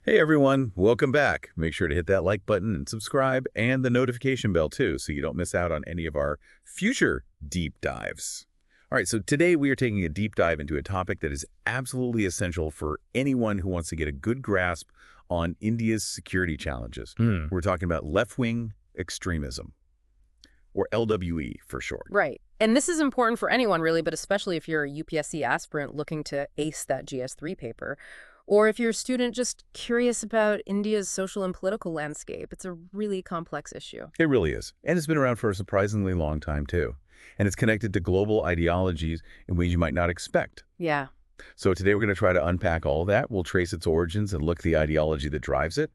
Hey everyone, welcome back. Make sure to hit that like button and subscribe and the notification bell too so you don't miss out on any of our future deep dives. All right, so today we are taking a deep dive into a topic that is absolutely essential for anyone who wants to get a good grasp on India's security challenges. We're talking about left-wing extremism, or LWE for short. Right. And this is important for anyone, really, but especially if you're a UPSC aspirant looking to ace that GS3 paper, or if you're a student just curious about India's social and political landscape. It's a really complex issue. It really is. And it's been around for a surprisingly long time, too. And it's connected to global ideologies in ways you might not expect. Yeah. So today we're going to try to unpack all of that. We'll trace its origins and look at the ideology that drives it.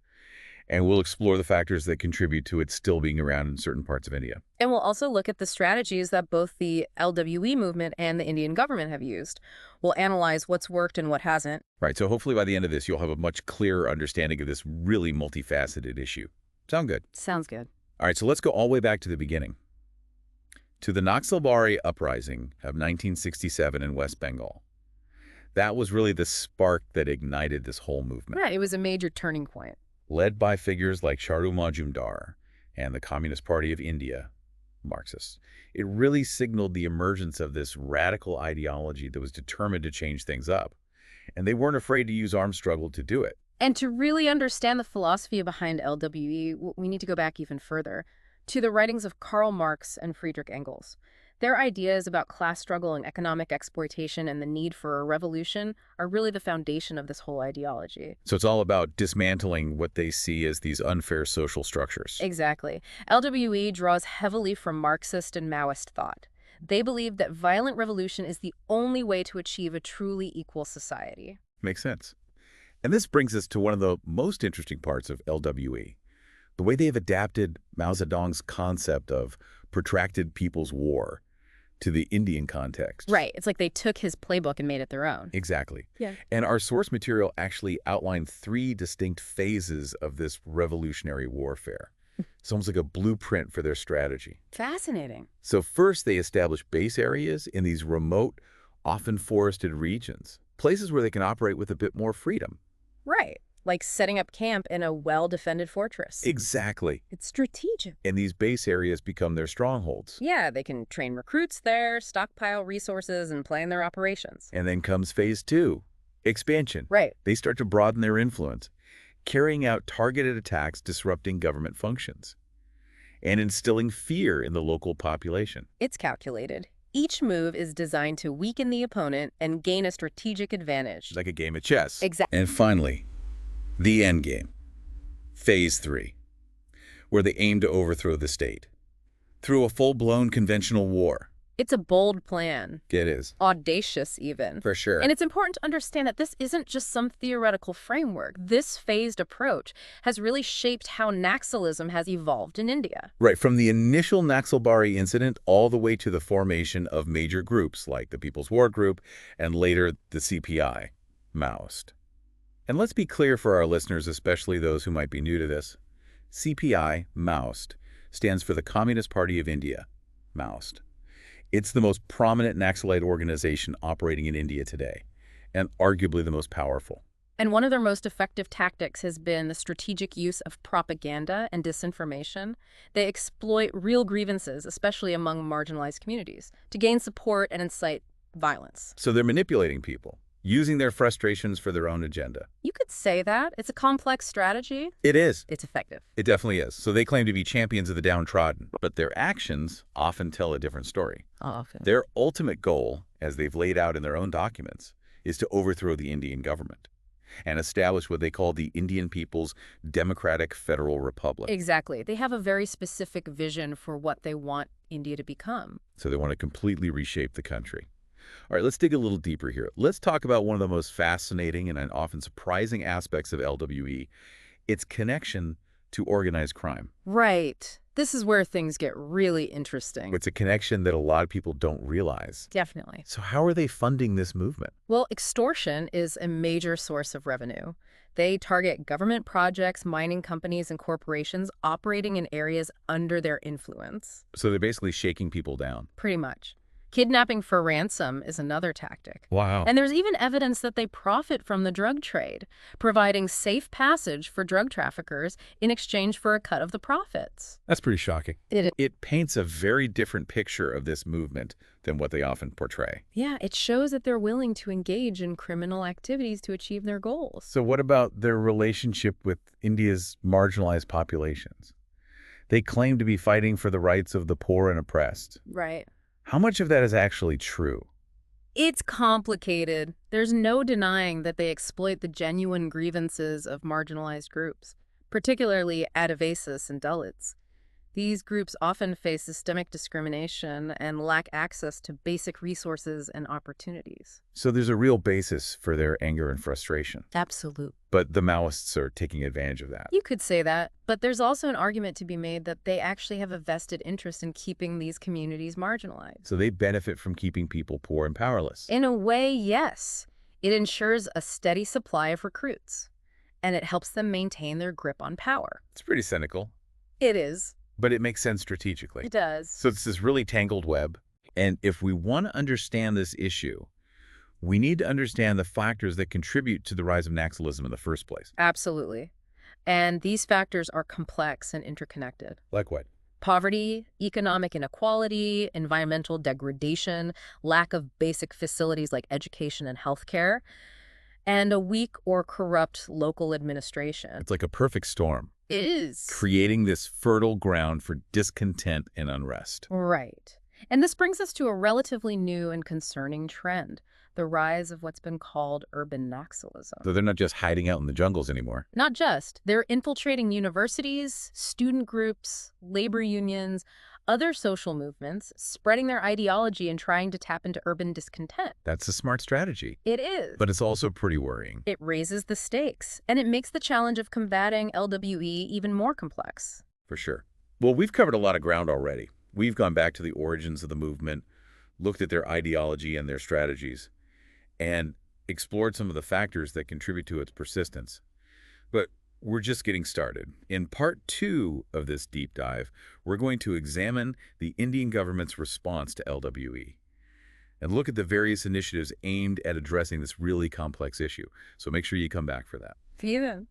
And we'll explore the factors that contribute to it still being around in certain parts of India. And we'll also look at the strategies that both the LWE movement and the Indian government have used. We'll analyze what's worked and what hasn't. Right, so hopefully by the end of this, you'll have a much clearer understanding of this really multifaceted issue. Sound good? Sounds good. All right, so let's go all the way back to the beginning. To the Naxalbari uprising of 1967 in West Bengal. That was really the spark that ignited this whole movement. Right, it was a major turning point. Led by figures like Charu Majumdar and the Communist Party of India, Marxists. It really signaled the emergence of this radical ideology that was determined to change things up. And they weren't afraid to use armed struggle to do it. And to really understand the philosophy behind LWE, we need to go back even further, to the writings of Karl Marx and Friedrich Engels. Their ideas about class struggle and economic exploitation and the need for a revolution are really the foundation of this whole ideology. So it's all about dismantling what they see as these unfair social structures. Exactly. LWE draws heavily from Marxist and Maoist thought. They believe that violent revolution is the only way to achieve a truly equal society. Makes sense. And this brings us to one of the most interesting parts of LWE, the way they have adapted Mao Zedong's concept of protracted people's war to the Indian context. Right. It's like they took his playbook and made it their own. Exactly. Yeah. And our source material actually outlined 3 distinct phases of this revolutionary warfare. It's almost like a blueprint for their strategy. Fascinating. So first, they established base areas in these remote, often forested regions, places where they can operate with a bit more freedom. Right. Like setting up camp in a well-defended fortress. Exactly. It's strategic. And these base areas become their strongholds. Yeah, they can train recruits there, stockpile resources, and plan their operations. And then comes phase 2, expansion. Right. They start to broaden their influence, carrying out targeted attacks disrupting government functions, and instilling fear in the local population. It's calculated. Each move is designed to weaken the opponent and gain a strategic advantage. Like a game of chess. Exactly. And finally, the end game, phase 3, where they aim to overthrow the state through a full-blown conventional war. It's a bold plan. It is. Audacious, even. For sure. And it's important to understand that this isn't just some theoretical framework. This phased approach has really shaped how Naxalism has evolved in India. Right, from the initial Naxalbari incident all the way to the formation of major groups like the People's War Group and later the CPI, Maoist. And let's be clear for our listeners, especially those who might be new to this. CPI, Maoist, stands for the Communist Party of India, Maoist. It's the most prominent Naxalite organization operating in India today, and arguably the most powerful. And one of their most effective tactics has been the strategic use of propaganda and disinformation. They exploit real grievances, especially among marginalized communities, to gain support and incite violence. So they're manipulating people, using their frustrations for their own agenda. You could say that. It's a complex strategy. It is. It's effective. It definitely is. So they claim to be champions of the downtrodden, but their actions often tell a different story. Often. Their ultimate goal, as they've laid out in their own documents, is to overthrow the Indian government and establish what they call the Indian People's Democratic Federal Republic. Exactly. They have a very specific vision for what they want India to become. So they want to completely reshape the country. All right, let's dig a little deeper here. Let's talk about one of the most fascinating and often surprising aspects of LWE, its connection to organized crime. Right. This is where things get really interesting. It's a connection that a lot of people don't realize. Definitely. So how are they funding this movement? Well, extortion is a major source of revenue. They target government projects, mining companies, and corporations operating in areas under their influence. So they're basically shaking people down. Pretty much. Kidnapping for ransom is another tactic. Wow. And there's even evidence that they profit from the drug trade, providing safe passage for drug traffickers in exchange for a cut of the profits. That's pretty shocking. It is. It paints a very different picture of this movement than what they often portray. Yeah, it shows that they're willing to engage in criminal activities to achieve their goals. So what about their relationship with India's marginalized populations? They claim to be fighting for the rights of the poor and oppressed. Right. How much of that is actually true? It's complicated. There's no denying that they exploit the genuine grievances of marginalized groups, particularly Adivasis and Dalits. These groups often face systemic discrimination and lack access to basic resources and opportunities. So there's a real basis for their anger and frustration. Absolute. But the Maoists are taking advantage of that. You could say that, but there's also an argument to be made that they actually have a vested interest in keeping these communities marginalized. So they benefit from keeping people poor and powerless. In a way, yes. It ensures a steady supply of recruits, and it helps them maintain their grip on power. It's pretty cynical, It is. but it makes sense strategically. It does. So it's this really tangled web. And if we want to understand this issue, we need to understand the factors that contribute to the rise of Naxalism in the first place. Absolutely. And these factors are complex and interconnected. Like what? Poverty, economic inequality, environmental degradation, lack of basic facilities like education and healthcare, and a weak or corrupt local administration. It's like a perfect storm, It is. creating this fertile ground for discontent and unrest. Right. And this brings us to a relatively new and concerning trend, the rise of what's been called urban Naxalism. So they're not just hiding out in the jungles anymore. Not just. They're infiltrating universities, student groups, labor unions, other social movements, spreading their ideology and trying to tap into urban discontent. That's a smart strategy. It is. But it's also pretty worrying. It raises the stakes, and it makes the challenge of combating LWE even more complex. For sure. Well, we've covered a lot of ground already. We've gone back to the origins of the movement, looked at their ideology and their strategies, and explored some of the factors that contribute to its persistence. But we're just getting started. In part 2 of this deep dive, we're going to examine the Indian government's response to LWE and look at the various initiatives aimed at addressing this really complex issue. So make sure you come back for that. See you then.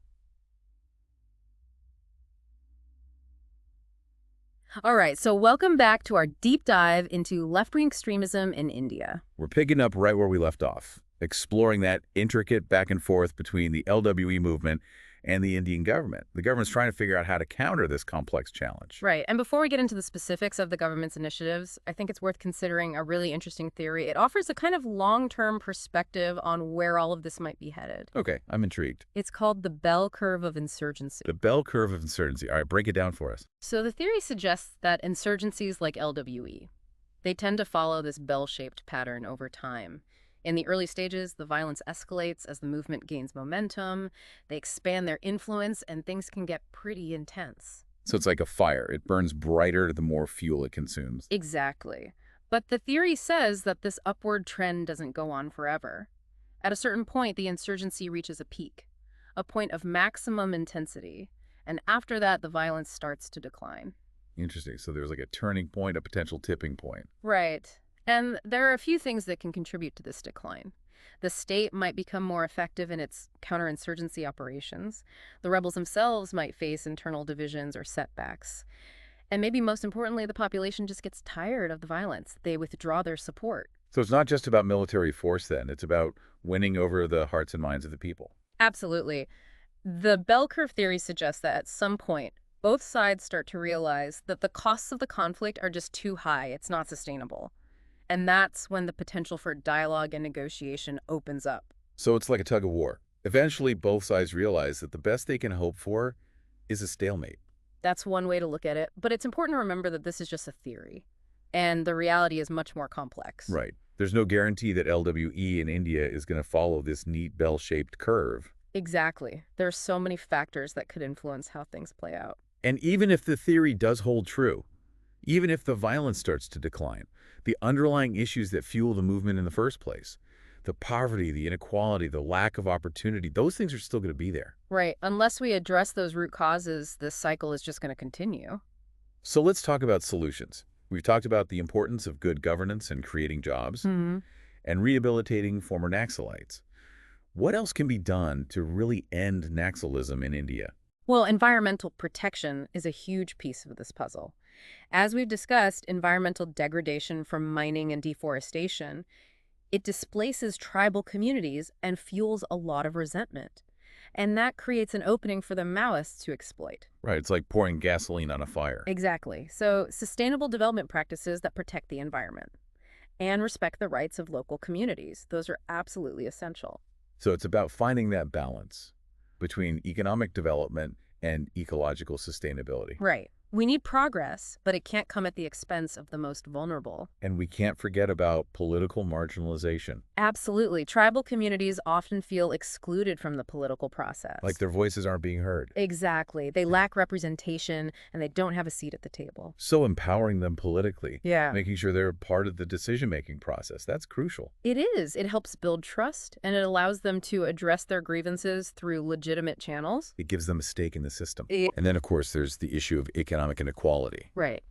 All right, so welcome back to our deep dive into left-wing extremism in India. We're picking up right where we left off, exploring that intricate back and forth between the LWE movement and the Indian government. The government's trying to figure out how to counter this complex challenge. Right, and before we get into the specifics of the government's initiatives, I think it's worth considering a really interesting theory. It offers a kind of long-term perspective on where all of this might be headed. Okay, I'm intrigued. It's called the bell curve of insurgency. The bell curve of insurgency. All right, break it down for us. So the theory suggests that insurgencies like LWE, they tend to follow this bell-shaped pattern over time. In the early stages, the violence escalates as the movement gains momentum, they expand their influence, and things can get pretty intense. So it's like a fire. It burns brighter the more fuel it consumes. Exactly. But the theory says that this upward trend doesn't go on forever. At a certain point, the insurgency reaches a peak, a point of maximum intensity, and after that, the violence starts to decline. Interesting. So there's like a turning point, a potential tipping point. Right. And there are a few things that can contribute to this decline. The state might become more effective in its counterinsurgency operations. The rebels themselves might face internal divisions or setbacks. And maybe most importantly, the population just gets tired of the violence. They withdraw their support. So it's not just about military force then. It's about winning over the hearts and minds of the people. Absolutely. The bell curve theory suggests that at some point, both sides start to realize that the costs of the conflict are just too high. It's not sustainable. And that's when the potential for dialogue and negotiation opens up. So it's like a tug of war. Eventually, both sides realize that the best they can hope for is a stalemate. That's one way to look at it. But it's important to remember that this is just a theory. And the reality is much more complex. Right. There's no guarantee that LWE in India is going to follow this neat bell-shaped curve. Exactly. There are so many factors that could influence how things play out. And even if the theory does hold true, even if the violence starts to decline, the underlying issues that fuel the movement in the first place, the poverty, the inequality, the lack of opportunity, those things are still going to be there. Right. Unless we address those root causes, this cycle is just going to continue. So let's talk about solutions. We've talked about the importance of good governance and creating jobs, Hmm. and rehabilitating former Naxalites. What else can be done to really end Naxalism in India? Well, environmental protection is a huge piece of this puzzle. As we've discussed, environmental degradation from mining and deforestation, it displaces tribal communities and fuels a lot of resentment. And that creates an opening for the Maoists to exploit. Right, it's like pouring gasoline on a fire. Exactly. So, sustainable development practices that protect the environment and respect the rights of local communities. Those are absolutely essential. So it's about finding that balance between economic development and ecological sustainability. Right. We need progress, but it can't come at the expense of the most vulnerable. And we can't forget about political marginalization. Absolutely. Tribal communities often feel excluded from the political process. Like their voices aren't being heard. Exactly. They lack representation and they don't have a seat at the table. So empowering them politically, Yeah. making sure they're part of the decision-making process, that's crucial. It is. It helps build trust and it allows them to address their grievances through legitimate channels. It gives them a stake in the system. Yeah. And then, of course, there's the issue of economic inequality. Right.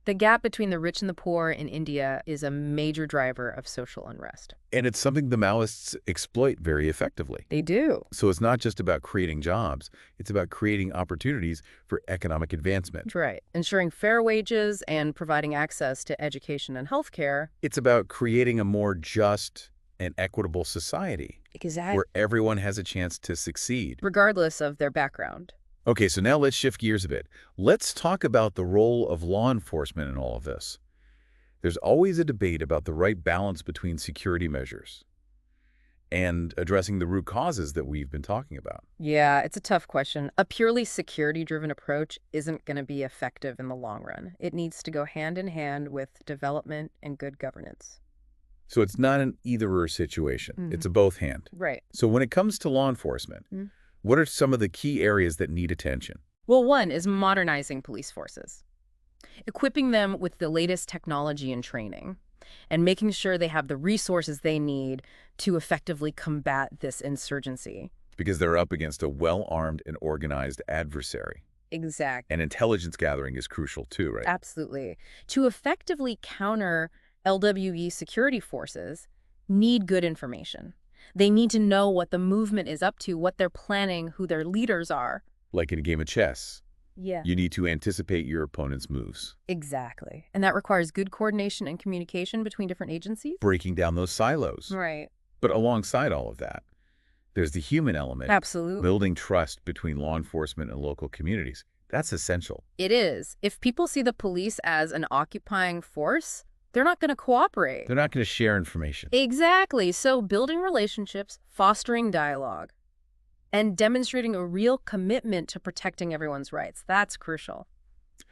The gap between the rich and the poor in India is a major driver of social unrest. And it's something the Maoists exploit very effectively. They do. So it's not just about creating jobs, it's about creating opportunities for economic advancement. Right. Ensuring fair wages and providing access to education and healthcare. It's about creating a more just and equitable society Exactly. where everyone has a chance to succeed. Regardless of their background. Okay, so now let's shift gears a bit. Let's talk about the role of law enforcement in all of this. There's always a debate about the right balance between security measures and addressing the root causes that we've been talking about. Yeah, it's a tough question. A purely security-driven approach isn't going to be effective in the long run. It needs to go hand in hand with development and good governance. So it's not an either-or situation. Mhm. It's a both hand. Right. So when it comes to law enforcement, what are some of the key areas that need attention? Well, one is modernizing police forces, equipping them with the latest technology and training, and making sure they have the resources they need to effectively combat this insurgency. Because they're up against a well-armed and organized adversary. Exactly. And intelligence gathering is crucial too, right? Absolutely. To effectively counter LWE security forces, need good information. They need to know what the movement is up to, what they're planning, who their leaders are. Like in a game of chess, Yeah. you need to anticipate your opponent's moves, Exactly. And that requires good coordination and communication between different agencies. breaking down those silos. Right. But alongside all of that, there's the human element, Absolutely. building trust between law enforcement and local communities. That's essential. It is. If people see the police as an occupying force, they're not going to cooperate. They're not going to share information. Exactly. So building relationships, fostering dialogue, and demonstrating a real commitment to protecting everyone's rights. That's crucial.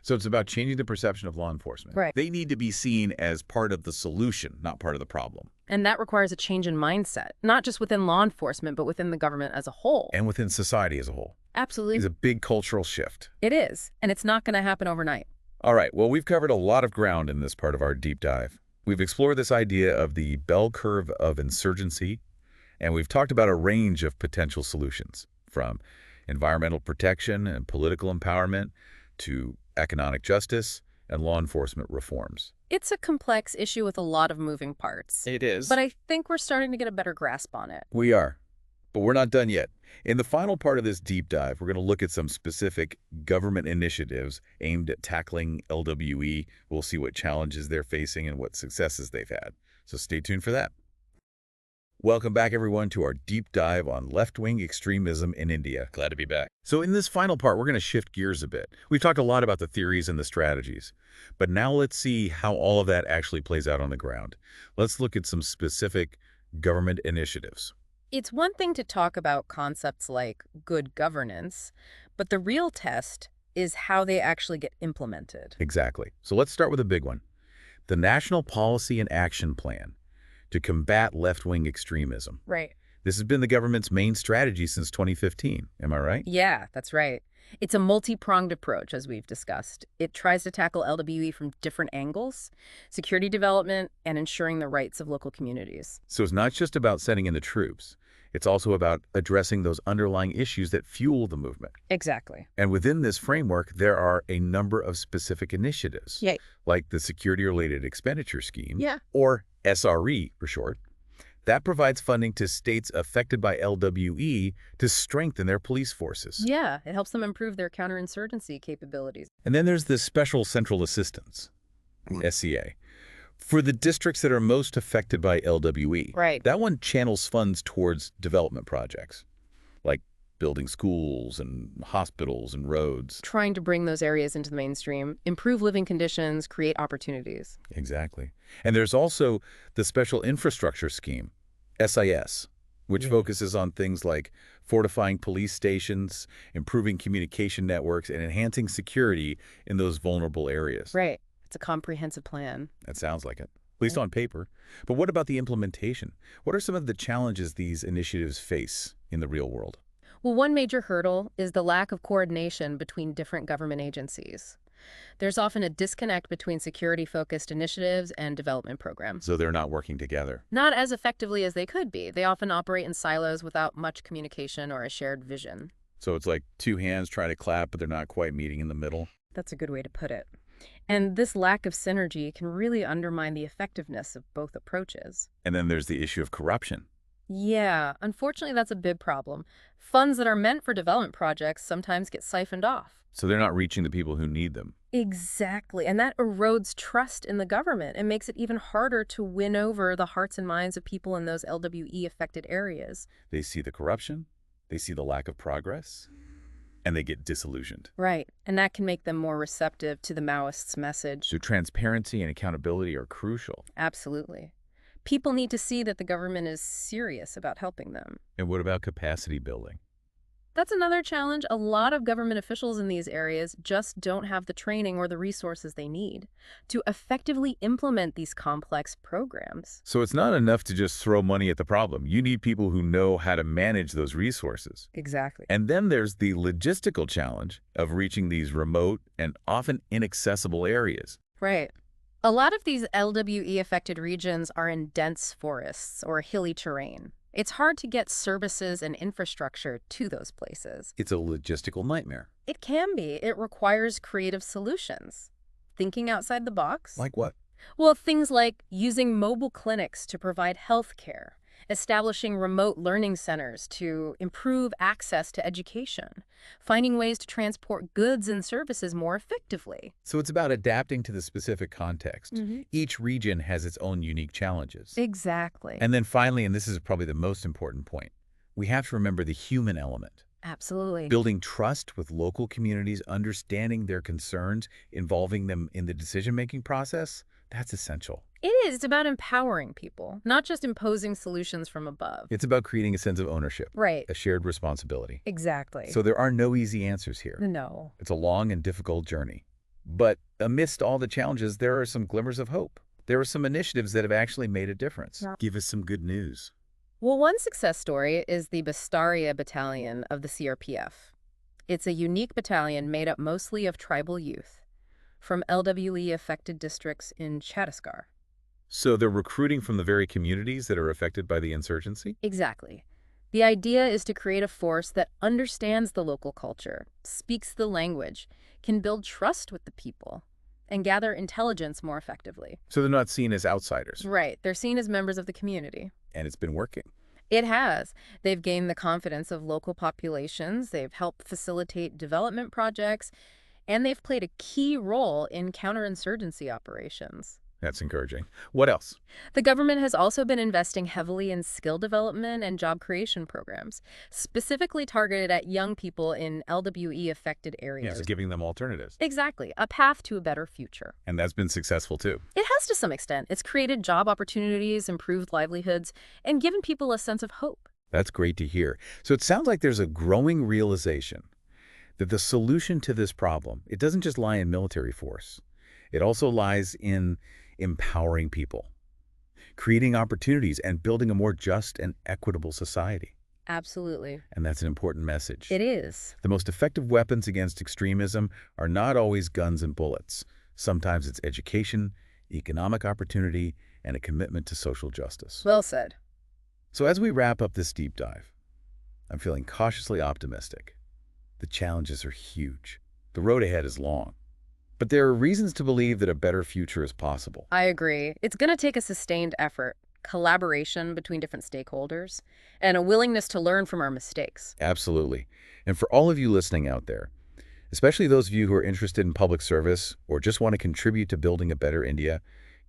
So it's about changing the perception of law enforcement. Right. They need to be seen as part of the solution, not part of the problem. And that requires a change in mindset, not just within law enforcement, but within the government as a whole. And within society as a whole. Absolutely. It's a big cultural shift. It is. And it's not going to happen overnight. All right, well, we've covered a lot of ground in this part of our deep dive. We've explored this idea of the bell curve of insurgency, and we've talked about a range of potential solutions, from environmental protection and political empowerment to economic justice and law enforcement reforms. It's a complex issue with a lot of moving parts. It is. But I think we're starting to get a better grasp on it. We are. But we're not done yet. In the final part of this deep dive, we're going to look at some specific government initiatives aimed at tackling LWE. We'll see what challenges they're facing and what successes they've had. So stay tuned for that. Welcome back, everyone, to our deep dive on left-wing extremism in India. Glad to be back. So in this final part, we're going to shift gears a bit. We've talked a lot about the theories and the strategies, but now let's see how all of that actually plays out on the ground. Let's look at some specific government initiatives. It's one thing to talk about concepts like good governance, but the real test is how they actually get implemented. Exactly. So let's start with a big one. The National Policy and Action Plan to combat left-wing extremism. Right. This has been the government's main strategy since 2015. Am I right? Yeah, that's right. It's a multi-pronged approach, as we've discussed. It tries to tackle LWE from different angles: security development and ensuring the rights of local communities. So it's not just about sending in the troops. It's also about addressing those underlying issues that fuel the movement. Exactly. And within this framework, there are a number of specific initiatives, Yeah. like the Security-Related Expenditure Scheme, Yeah. or SRE for short, that provides funding to states affected by LWE to strengthen their police forces. Yeah, it helps them improve their counterinsurgency capabilities. And then there's the Special Central Assistance, SCA, for the districts that are most affected by LWE. Right. That one channels funds towards development projects, like building schools and hospitals and roads. Trying to bring those areas into the mainstream, improve living conditions, create opportunities. Exactly. And there's also the Special Infrastructure Scheme, SIS, which focuses on things like fortifying police stations, improving communication networks, and enhancing security in those vulnerable areas. Right. It's a comprehensive plan. That sounds like it, at least on paper. But what about the implementation? What are some of the challenges these initiatives face in the real world? Well, one major hurdle is the lack of coordination between different government agencies. There's often a disconnect between security-focused initiatives and development programs. So they're not working together. Not as effectively as they could be. They often operate in silos without much communication or a shared vision. So it's like two hands trying to clap, but they're not quite meeting in the middle. That's a good way to put it. And this lack of synergy can really undermine the effectiveness of both approaches. And then there's the issue of corruption. Yeah, unfortunately, that's a big problem. Funds that are meant for development projects sometimes get siphoned off. So they're not reaching the people who need them. Exactly. And that erodes trust in the government and makes it even harder to win over the hearts and minds of people in those LWE-affected areas. They see the corruption, they see the lack of progress, and they get disillusioned. Right. And that can make them more receptive to the Maoists' message. So transparency and accountability are crucial. Absolutely. People need to see that the government is serious about helping them. And what about capacity building? That's another challenge. A lot of government officials in these areas just don't have the training or the resources they need to effectively implement these complex programs. So it's not enough to just throw money at the problem. You need people who know how to manage those resources. Exactly. And then there's the logistical challenge of reaching these remote and often inaccessible areas. Right. A lot of these LWE-affected regions are in dense forests or hilly terrain. It's hard to get services and infrastructure to those places. It's a logistical nightmare. It can be. It requires creative solutions. Thinking outside the box. Like what? Well, things like using mobile clinics to provide health care, establishing remote learning centers to improve access to education, finding ways to transport goods and services more effectively. So it's about adapting to the specific context. Each region has its own unique challenges. Exactly. And then finally, and this is probably the most important point, we have to remember the human element. Absolutely. Building trust with local communities, understanding their concerns, involving them in the decision-making process, that's essential. It is. It's about empowering people, not just imposing solutions from above. It's about creating a sense of ownership. Right. A shared responsibility. Exactly. So there are no easy answers here. No. It's a long and difficult journey. But amidst all the challenges, there are some glimmers of hope. There are some initiatives that have actually made a difference. Yeah. Give us some good news. Well, one success story is the Bastaria Battalion of the CRPF. It's a unique battalion made up mostly of tribal youth from LWE-affected districts in Chhattisgarh. So they're recruiting from the very communities that are affected by the insurgency? Exactly. The idea is to create a force that understands the local culture, speaks the language, can build trust with the people, and gather intelligence more effectively. So they're not seen as outsiders. Right. They're seen as members of the community. And it's been working. It has. They've gained the confidence of local populations, they've helped facilitate development projects, and they've played a key role in counterinsurgency operations. That's encouraging. What else? The government has also been investing heavily in skill development and job creation programs, specifically targeted at young people in LWE-affected areas. Yes, giving them alternatives. Exactly. A path to a better future. And that's been successful too. It has to some extent. It's created job opportunities, improved livelihoods, and given people a sense of hope. That's great to hear. So it sounds like there's a growing realization that the solution to this problem, it doesn't just lie in military force. It also lies in empowering people, creating opportunities, and building a more just and equitable society. Absolutely. And that's an important message. It is. The most effective weapons against extremism are not always guns and bullets. Sometimes it's education, economic opportunity, and a commitment to social justice. Well said. So as we wrap up this deep dive, I'm feeling cautiously optimistic. The challenges are huge. The road ahead is long. But there are reasons to believe that a better future is possible. I agree. It's going to take a sustained effort, collaboration between different stakeholders, and a willingness to learn from our mistakes. Absolutely. And for all of you listening out there, especially those of you who are interested in public service or just want to contribute to building a better India,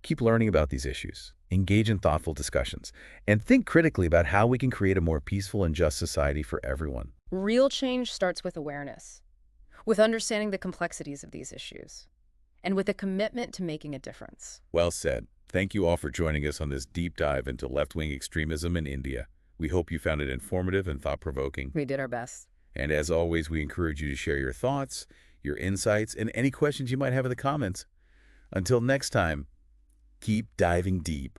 keep learning about these issues, engage in thoughtful discussions, and think critically about how we can create a more peaceful and just society for everyone. Real change starts with awareness, with understanding the complexities of these issues, and with a commitment to making a difference. Well said. Thank you all for joining us on this deep dive into left-wing extremism in India. We hope you found it informative and thought-provoking. We did our best. And as always, we encourage you to share your thoughts, your insights, and any questions you might have in the comments. Until next time, keep diving deep.